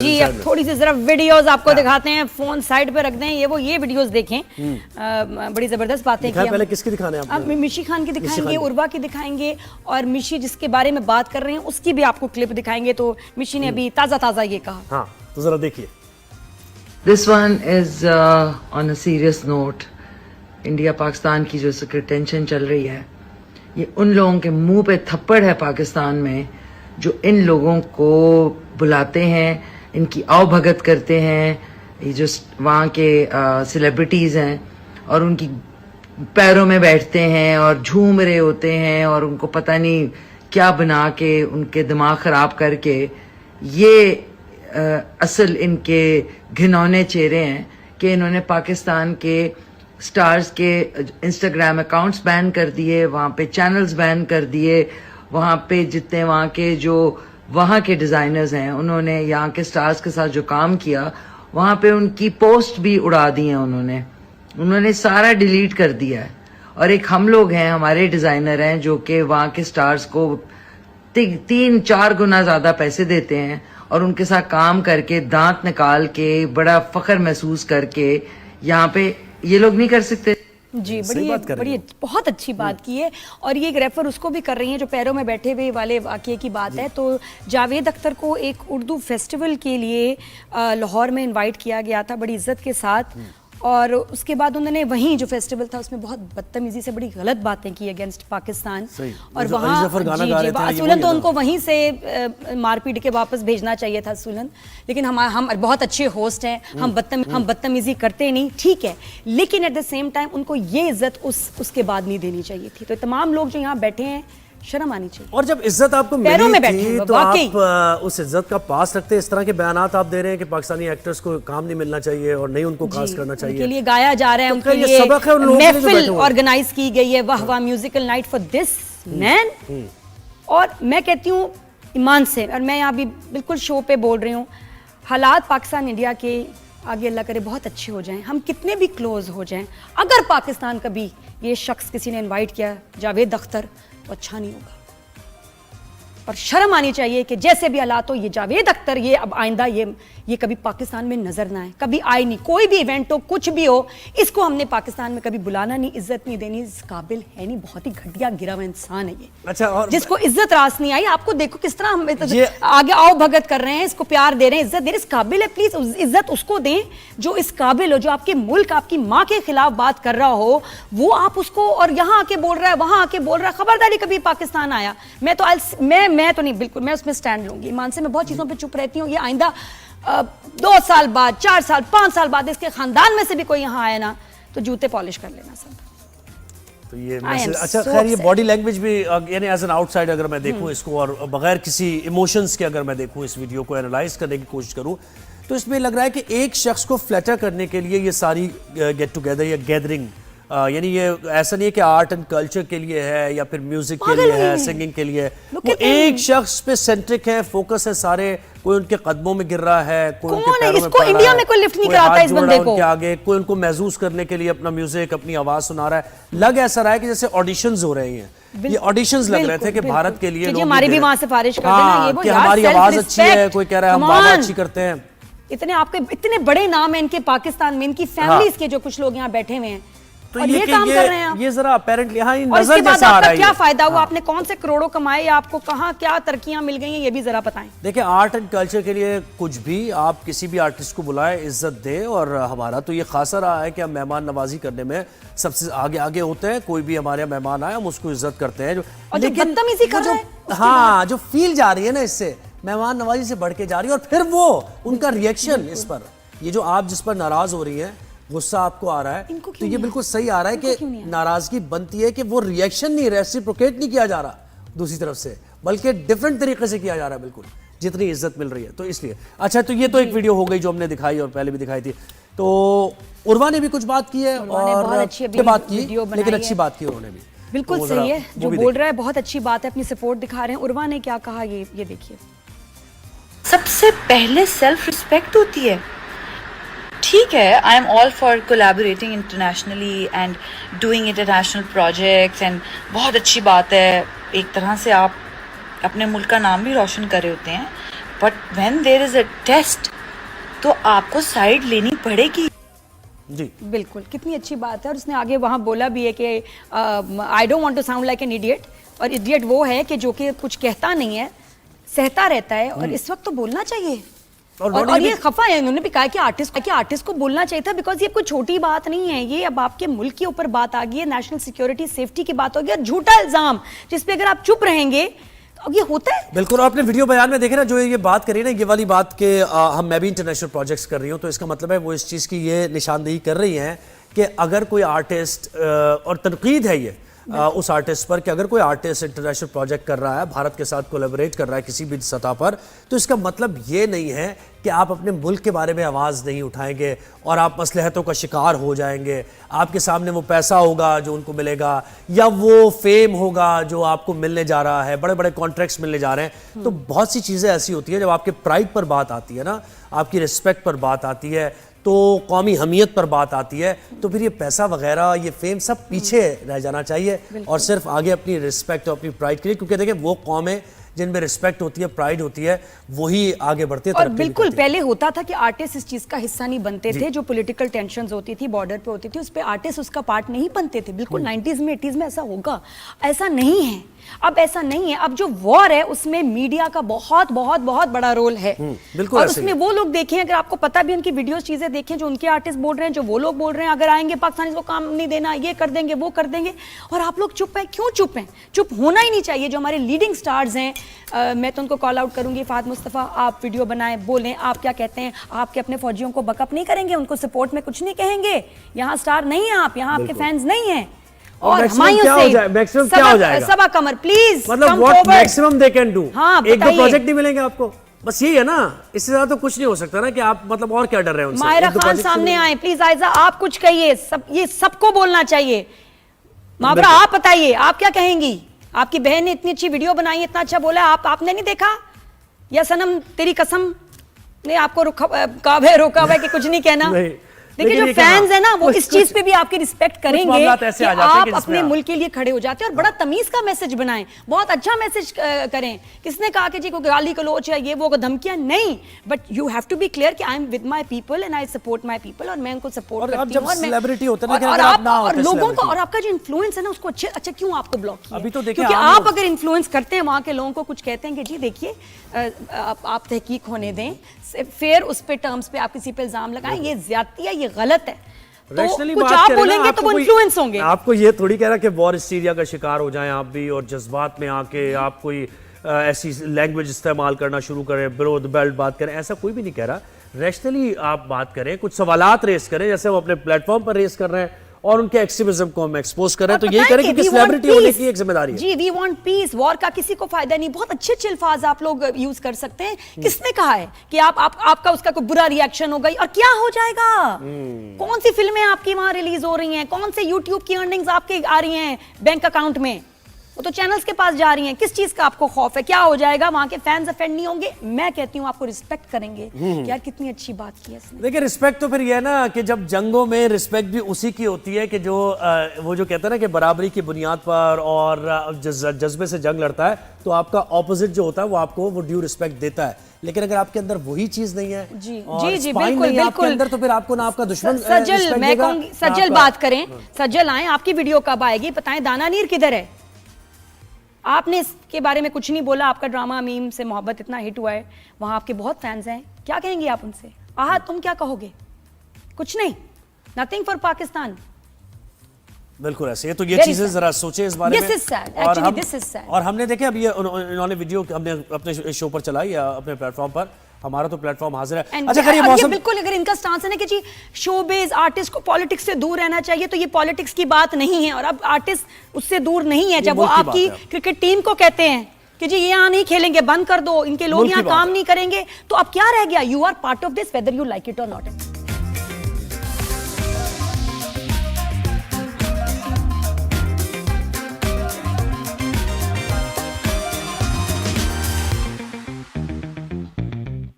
जी अब थोड़ी सी जरा वीडियोस आपको दिखाते हैं। फोन साइड पे रख दें, ये वीडियोस देखें। बड़ी जबरदस्त बातें की। पहले किसकी दिखाने हैं आप? मिशी खान की दिखाएंगे, उर्वा की दिखाएंगे और मिशी जिसके बारे में बात कर रहे हैं उसकी भी आपको क्लिप दिखाएंगे। तो मिशी ने अभी ताजा ये कहा। हाँ, तो जरा देखिए। This one is on a serious note. India Pakistan की जो टेंशन चल रही है, ये उन लोगों के मुंह पे थप्पड़ है पाकिस्तान में जो इन लोगों को बुलाते हैं, इनकी आवभगत करते हैं। ये जो वहाँ के सेलिब्रिटीज हैं और उनकी पैरों में बैठते हैं और झूम रहे होते हैं और उनको पता नहीं क्या बना के उनके दिमाग खराब करके, ये असल इनके घिनौने चेहरे हैं कि इन्होंने पाकिस्तान के स्टार्स के इंस्टाग्राम अकाउंट्स बैन कर दिए, वहाँ पे चैनल्स बैन कर दिए, वहाँ पे जितने वहाँ के जो वहाँ के डिजाइनर्स हैं उन्होंने यहाँ के स्टार्स के साथ जो काम किया, वहाँ पे उनकी पोस्ट भी उड़ा दी है। उन्होंने सारा डिलीट कर दिया है। और एक हम लोग हैं, हमारे डिजाइनर हैं जो कि वहाँ के स्टार्स को 3-4 गुना ज्यादा पैसे देते हैं और उनके साथ काम करके दांत निकाल के बड़ा फख्र महसूस करके यहाँ पे ये लोग नहीं कर सकते। जी बड़ी बहुत अच्छी बात की है। और ये एक रेफर उसको भी कर रही हैं जो पैरों में बैठे हुए वाले वाकये की बात है। तो जावेद अख्तर को एक उर्दू फेस्टिवल के लिए लाहौर में इनवाइट किया गया था बड़ी इज्जत के साथ, और उसके बाद उन्होंने वहीं जो फेस्टिवल था उसमें बहुत बदतमीजी से बड़ी गलत बातें की अगेंस्ट पाकिस्तान। और वहाँ असूलन तो उनको वहीं से मार पीट के वापस भेजना चाहिए था असूलन, लेकिन हम बहुत अच्छे होस्ट हैं, हम बदतमीजी करते नहीं, ठीक है, लेकिन एट द सेम टाइम उनको ये इज्जत उसके बाद नहीं देनी चाहिए थी। तो तमाम लोग जो यहाँ बैठे हैं, शर्म आनी चाहिए। और जब इज्जत आपको मिली थी तो आप उस इज्जत का पास रखते, इस तरह के बयानात आप दे रहे हैं कि पाकिस्तानी एक्टर्स को काम नहीं मिलना चाहिए और नहीं उनको कास्ट करना चाहिए, उनके लिए गाया जा रहा है, उनके लिए महफिल ऑर्गेनाइज की गई है, वाह musical night for this man. और मैं कहती हूँ ईमान से, और मैं यहाँ भी बिल्कुल शो पे बोल रही हूँ, हालात पाकिस्तान इंडिया के आगे अल्लाह करे बहुत अच्छे हो जाएं, हम कितने भी क्लोज हो जाएं, अगर पाकिस्तान कभी ये शख्स किसी ने इनवाइट किया जावेद अख्तर, तो अच्छा नहीं होगा। और शर्म आनी चाहिए कि जैसे भी हालात हो, ये जावेद अख्तर ये अब आइंदा ये कभी पाकिस्तान में नजर ना आए, कभी आए नहीं। कोई भी इवेंट हो, कुछ भी हो, इसको हमने पाकिस्तान में कभी बुलाना नहीं, इज्जत नहीं देनी, इस काबिल है नहीं, बहुत ही घटिया गिरा हुआ इंसान है ये। अच्छा, और जिसको इज्जत रास नहीं आई, आपको देखो किस तरह हम आगे आओ भगत कर रहे हैं, इसको प्यार दे रहे हैं, इज्जत दे रहे हैं। इस काबिल है, प्लीज इज्जत उसको दें जो इस काबिल हो, जो आपके मुल्क, आपकी माँ के खिलाफ बात कर रहा हो, वो आप उसको, और यहाँ आके बोल रहा है, वहां आके बोल रहा है। खबरदारी कभी पाकिस्तान आया, मैं तो नहीं, बिल्कुल मैं उसमें स्टैंड लूंगी। ईमान से मैं बहुत चीजों पे चुप रहती हूँ। ये आइंदा 2 साल बाद, 4 साल, 5 साल बाद इसके खानदान में से भी कोई यहाँ आया ना, तो जूते पॉलिश कर लेना सब। तो ये मैसेज, अच्छा खैर, ये बॉडी लैंग्वेज भी यानी एज एन आउटसाइड अगर मैं देखूं इसको और बगैर किसी इमोशंस के अगर मैं देखूं इस वीडियो को एनालाइज करने की कोशिश करूं, तो इसमें लग रहा है कि एक शख्स को फ्लैटर करने के लिए ये सारी गेट टुगेदर या गैदरिंग, यानी ये ऐसा नहीं है कि आर्ट एंड कल्चर के लिए है या फिर म्यूजिक के लिए है, सिंगिंग के लिए, वो एक शख्स पे सेंट्रिक है, फोकस है सारे। कोई उनके कदमों में गिर रहा है, कोई उनके पैरों में पड़ रहा है, इंडिया में कोई लिफ्ट नहीं कराता इस बंदे को, उनके आगे कोई उनको महसूस करने के लिए अपना म्यूजिक, अपनी आवाज सुना रहा है। लग ऐसा रहा है कि जैसे ऑडिशंस हो रहे हैं, ये ऑडिशंस लग रहे थे कि भारत के लिए हमारी भी वहां सिफारिश कर देना, ये कि हमारी आवाज अच्छी है, कोई कह रहा है हम आवाज अच्छी करते हैं। इतने बड़े नाम है इनके पाकिस्तान में, इनकी फैमिलीज के जो कुछ लोग यहाँ बैठे हुए हैं, तो और ये काम कर रहे हैं आप। ये जरा अपेरेंटली हाँ, और इसके बाद आपका क्या फायदा हुआ, आपने कौन से करोड़ों कमाए, आपको कहाँ क्या तरक्कियां मिल गई हैं, ये भी जरा बताएं। देखिए, आर्ट एंड कल्चर के लिए कुछ भी आप किसी भी आर्टिस्ट को बुलाएं, इज्जत दें। और हमारा तो ये खासा रहा है कि हम मेहमान नवाजी करने में सबसे आगे होते हैं। कोई भी हमारे मेहमान आए, हम उसको इज्जत करते हैं। लेकिन हाँ, जो फील जा रही है ना, इससे मेहमान नवाजी से बढ़ के जा रही है, और फिर वो उनका रिएक्शन इस पर, ये जो आप जिस पर नाराज हो रही है, गुस्सा आपको आ रहा है, तो ये बिल्कुल सही आ रहा है कि नाराजगी बनती है कि वो रिएक्शन नहीं, रेसिप्रोकेट नहीं किया जा रहा दूसरी तरफ से, बल्कि डिफरेंट तरीके से किया जा रहा है, बिल्कुल जितनी इज्जत मिल रही है। तो इसलिए अच्छा, तो ये तो एक वीडियो हो गई जो हमने दिखाई और पहले भी दिखाई थी। तो उर्वा ने भी कुछ बात की है और बात की, लेकिन अच्छी बात की उन्होंने भी, बिल्कुल सही है जो बोल रहा है, बहुत अच्छी बात है, अपनी सपोर्ट दिखा रहे हैं। उर्वा ने क्या कहा, ये देखिए। सबसे पहले सेल्फ रिस्पेक्ट होती है। ठीक है, I am all for collaborating internationally and doing international projects, and बहुत अच्छी बात है, एक तरह से आप अपने मुल्क का नाम भी रोशन कर रहे होते हैं। But when there is a test तो आपको साइड लेनी पड़ेगी। जी बिल्कुल, कितनी अच्छी बात है। और उसने आगे वहाँ बोला भी है कि I don't want to sound like an idiot, और इडियट वो है कि जो कि कुछ कहता नहीं है, सहता रहता है, और इस वक्त तो बोलना चाहिए। और ये खफा है, उन्होंने भी कहा कि आर्टिस्ट को बोलना चाहिए था, बिकॉज ये कोई छोटी बात नहीं है, ये अब आपके मुल्क के ऊपर बात आ गई है, नेशनल सिक्योरिटी सेफ्टी की बात होगी, और झूठा इल्जाम जिसपे अगर आप चुप रहेंगे तो ये होता है। बिल्कुल, आपने वीडियो बयान में देखे ना जो ये बात करी ना, ये वाली बात के मैं भी इंटरनेशनल प्रोजेक्ट्स कर रही हूँ, तो इसका मतलब है वो इस चीज़ की ये निशानदेही कर रही हैं कि अगर कोई आर्टिस्ट, और तनकीद है ये उस आर्टिस्ट पर, कि अगर कोई आर्टिस्ट इंटरनेशनल प्रोजेक्ट कर रहा है, भारत के साथ कोलैबोरेट कर रहा है किसी भी सतह पर, तो इसका मतलब ये नहीं है कि आप अपने मुल्क के बारे में आवाज़ नहीं उठाएंगे और आप मसलहतों का शिकार हो जाएंगे। आपके सामने वो पैसा होगा जो उनको मिलेगा, या वो फेम होगा जो आपको मिलने जा रहा है, बड़े बड़े कॉन्ट्रैक्ट्स मिलने जा रहे हैं। तो बहुत सी चीज़ें ऐसी होती है, जब आपके प्राइड पर बात आती है ना, आपकी रिस्पेक्ट पर बात आती है, तो कौमी हमीयत पर बात आती है, तो फिर ये पैसा वगैरह, ये फेम सब पीछे रह जाना चाहिए और सिर्फ आगे अपनी रिस्पेक्ट और अपनी प्राइड के लिए, क्योंकि देखिए वो कौमें जिनमें रिस्पेक्ट होती है, प्राइड होती है, वही आगे बढ़ती है। और बिल्कुल पहले होता था कि आर्टिस्ट इस चीज का हिस्सा नहीं बनते थे, जो पॉलिटिकल टेंशंस होती थी, बॉर्डर पे होती थी, उस पे आर्टिस्ट उसका पार्ट नहीं बनते थे। बिल्कुल 90s में 80s में ऐसा होगा, ऐसा नहीं है, अब ऐसा नहीं है। अब जो वॉर है उसमें मीडिया का बहुत बहुत बहुत बड़ा रोल है, बिल्कुल, और उसमें वो लोग देखें, अगर आपको पता भी उनकी वीडियोस चीजें देखें जो उनके आर्टिस्ट बोल रहे हैं, जो वो लोग बोल रहे हैं, अगर आएंगे पाकिस्तानी को काम नहीं देना, ये कर देंगे, वो कर देंगे, और आप लोग चुप हैं। क्यों चुप हैं? चुप होना ही नहीं चाहिए। जो हमारे लीडिंग स्टार्स हैं, मैं तो उनको कॉल आउट करूंगी, फाद मुस्तफ़ा, आप वीडियो बनाएं, बोलें, आप क्या कहते हैं, आपके अपने फौजियों को बकअप नहीं करेंगे, उनको सपोर्ट में कुछ नहीं कहेंगे। यहाँ स्टार नहीं है आप, यहाँ आपके फैंस नहीं है। और मैक्सिमम क्या हो जाएगा? सबा कमर प्लीज, मतलब what maximum they can do. हाँ, एक दो प्रोजेक्ट नहीं मिलेंगे आपको, बस यही है ना, इससे ज्यादा तो कुछ नहीं हो सकता ना, कि आप मतलब और क्या डर रहे हैं उनसे। मायरा खान सामने आए प्लीज, आयजा आप कुछ कहिए, सब ये सबको बोलना चाहिए। माबरा आप बताइए, आप क्या कहेंगी? आपकी बहन ने इतनी अच्छी वीडियो बनाई, इतना अच्छा बोला, आपने नहीं देखा? या सनम तेरी कसम ने आपको रोका हुआ है कि कुछ नहीं कहना? देखिए जो फैंस है ना, वो इस चीज पे भी आपकी रिस्पेक्ट करेंगे कि आप अपने मुल्क के लिए खड़े हो जाते हैं, और बड़ा तमीज का मैसेज बनाएं, बहुत अच्छा मैसेज करें। किसने कहा कि जी को गाली गलौच है, ये वो धमकियां नहीं, but you have to be clear कि I am with my people and I support my people, और मैं उनको सपोर्ट करती हूं। और सेलिब्रिटी होता है ना, और लोगों को, और आपका जो इन्फ्लुएंस है ना, उसको अच्छा क्यों आपको ब्लॉक किया? अभी तो देखिए, क्योंकि आप अगर इन्फ्लुएंस करते हैं वहां के लोगों को, कुछ कहते हैं कि जी देखिए आप तहकीक होने दें, फिर उस पे टर्म्स पे आप किसी पे इल्जाम लगाएं, ये ज्यादती है, ये गलत है, तो कुछ आप बोलेंगे तो वो इन्फ्लुएंस होंगे। आपको ये थोड़ी कह रहा कि वॉर सीरिया का शिकार हो जाएं आप भी, और जज्बात में आके आप कोई ऐसी लैंग्वेज इस्तेमाल करना शुरू करें, बिलो द बेल्ट बात करें, ऐसा कोई भी नहीं कह रहा। रैशनली आप बात करें, कुछ सवालात रेस करें, जैसे वो अपने प्लेटफॉर्म पर रेस कर रहे हैं, और उनके एक्सट्रीमिज्म को हम एक्सपोज कर रहे हैं, तो यही करें कि सेलिब्रिटी होने की एक जिम्मेदारी है। जी, वी वांट पीस, वॉर का किसी को फायदा नहीं। बहुत अच्छे अच्छे अल्फाज आप लोग यूज कर सकते हैं। किसने कहा है कि आपका उसका कोई बुरा रिएक्शन हो गई और क्या हो जाएगा? कौन सी फिल्में आपकी वहां रिलीज हो रही हैं? कौन से यूट्यूब की अर्निंग्स आपके आ रही हैं बैंक अकाउंट में? वो तो चैनल्स के पास जा रही हैं। किस चीज का आपको खौफ है? क्या हो जाएगा? वहां के फैंस ऑफेंड नहीं होंगे? मैं कहती हूँ आपको रिस्पेक्ट करेंगे। यार कितनी अच्छी बात की है इसने। देखिए रिस्पेक्ट तो फिर ये है ना कि जब जंगों में रिस्पेक्ट भी उसी की होती है कि जो वो जो कहते हैं ना कि बराबरी की बुनियाद पर और जज्बे से जंग लड़ता है, तो आपका ऑपोजिट जो होता है वो आपको वो ड्यू रिस्पेक्ट देता है। लेकिन अगर आपके अंदर वही चीज नहीं है, जी और जी जी स्पाइन बिल्कुल नहीं है आपके बिल्कुल अंदर, तो फिर आपको ना आपका दुश्मन सज्जल, मैं कहूंगी सज्जल बात करें, सज्जल आए, आपकी वीडियो कब आएगी? बताएं दानानीर किधर है? आपने इसके बारे में कुछ नहीं बोला। आपका ड्रामा मीम से मोहब्बत इतना हिट हुआ है, वहां आपके बहुत फैंस हैं, क्या कहेंगे आप उनसे? तुम क्या कहोगे? कुछ नहीं, नथिंग फॉर पाकिस्तान। बिल्कुल ऐसे। तो ये चीजें जरा सोचे इस बारे में। और हमने देखे अब ये इन्होंने वीडियो हमने अपने शो पर चलाई या अपने प्लेटफॉर्म पर, हमारा तो प्लेटफॉर्म हाजिर है। अच्छा करिए मौसम, बिल्कुल अगर इनका स्टांस है ना कि जी शोबिज आर्टिस्ट को पॉलिटिक्स से दूर रहना चाहिए, तो ये पॉलिटिक्स की बात नहीं है, और अब आर्टिस्ट उससे दूर नहीं है। जब वो आपकी क्रिकेट टीम को कहते हैं कि जी ये यहाँ नहीं खेलेंगे, बंद कर दो, इनके लोग यहाँ काम नहीं करेंगे, तो अब क्या रह गया? You are part of this whether you like it और नॉट।